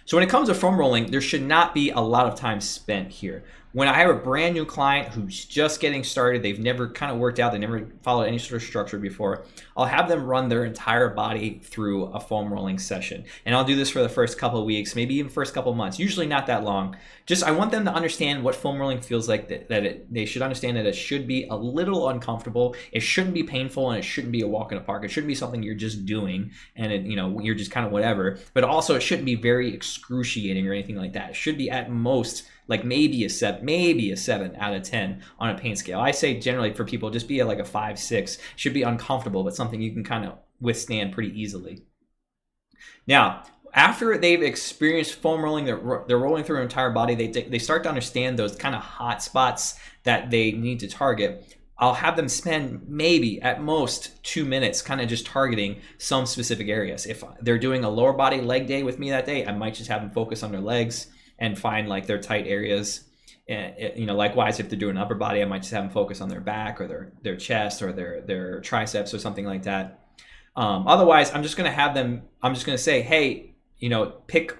So when it comes to foam rolling, there should not be a lot of time spent here. When I have a brand new client who's just getting started, they've never kind of worked out, they never followed any sort of structure before, I'll have them run their entire body through a foam rolling session. And I'll do this for the first couple of weeks, maybe even first couple of months, usually not that long. Just I want them to understand what foam rolling feels like, they should understand that it should be a little uncomfortable. It shouldn't be painful, and it shouldn't be a walk in the park. It shouldn't be something you're just doing and you're just kind of whatever. But also it shouldn't be very excruciating or anything like that. It should be at most like maybe a 7 out of 10 on a pain scale. I say generally for people, just be like a 5, 6. Should be uncomfortable, but something you can kind of withstand pretty easily. Now, after they've experienced foam rolling, they're rolling through their entire body, they start to understand those kind of hot spots that they need to target. I'll have them spend maybe at most 2 minutes kind of just targeting some specific areas. If they're doing a lower body leg day with me that day, I might just have them focus on their legs and find like their tight areas. And likewise, if they're doing upper body, I might just have them focus on their back or their chest or their triceps or something like that. Otherwise, I'm just going to say, hey, pick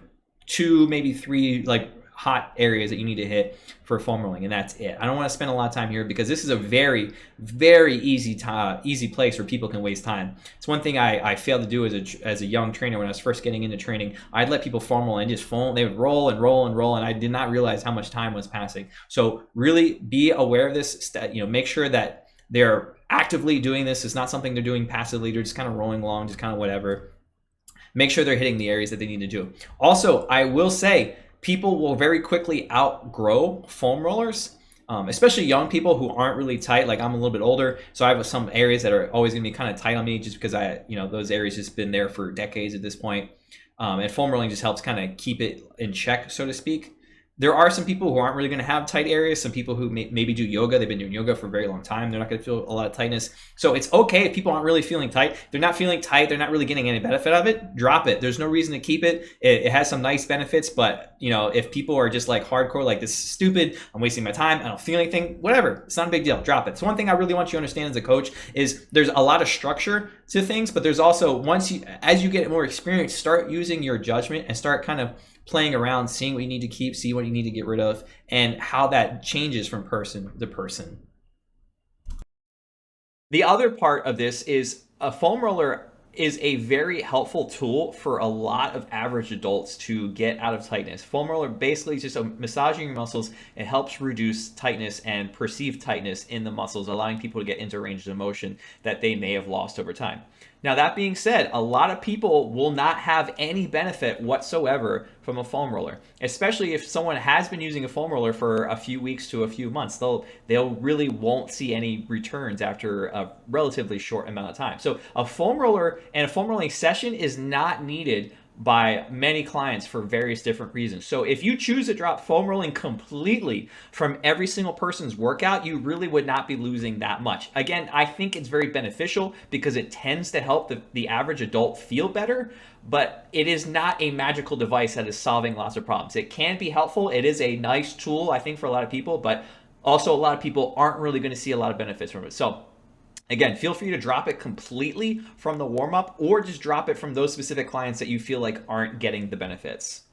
2, maybe 3 like hot areas that you need to hit for foam rolling, and that's it. I don't want to spend a lot of time here because this is a very, very easy place where people can waste time. It's one thing I failed to do as a young trainer when I was first getting into training. I'd let people foam roll and just foam. They would roll and roll and roll, and I did not realize how much time was passing. So really be aware of this. Make sure that they're actively doing this. It's not something they're doing passively. They're just kind of rolling along, just kind of whatever. Make sure they're hitting the areas that they need to do. Also, I will say, people will very quickly outgrow foam rollers, especially young people who aren't really tight. Like I'm a little bit older, so I have some areas that are always going to be kind of tight on me just because those areas just been there for decades at this point. And foam rolling just helps kind of keep it in check, so to speak. There are some people who aren't really going to have tight areas. Some people who maybe do yoga. They've been doing yoga for a very long time. They're not going to feel a lot of tightness. So it's okay if people aren't really feeling tight. They're not feeling tight. They're not really getting any benefit of it. Drop it. There's no reason to keep it. It has some nice benefits, but if people are just like hardcore, like this is stupid, I'm wasting my time, I don't feel anything, whatever. It's not a big deal. Drop it. So one thing I really want you to understand as a coach is there's a lot of structure to things, but there's also as you get more experience, start using your judgment and start kind of playing around, seeing what you need to keep, see what you need to get rid of, and how that changes from person to person. The other part of this is a foam roller is a very helpful tool for a lot of average adults to get out of tightness. Foam roller basically is just massaging your muscles. It helps reduce tightness and perceived tightness in the muscles, allowing people to get into range of motion that they may have lost over time. Now, that being said, a lot of people will not have any benefit whatsoever from a foam roller, especially if someone has been using a foam roller for a few weeks to a few months. They'll really won't see any returns after a relatively short amount of time. So a foam roller and a foam rolling session is not needed by many clients for various different reasons. So if you choose to drop foam rolling completely from every single person's workout, you really would not be losing that much. Again, I think it's very beneficial because it tends to help the average adult feel better, but it is not a magical device that is solving lots of problems. It can be helpful. It is a nice tool, I think, for a lot of people, but also a lot of people aren't really going to see a lot of benefits from it. So again, feel free to drop it completely from the warm-up or just drop it from those specific clients that you feel like aren't getting the benefits.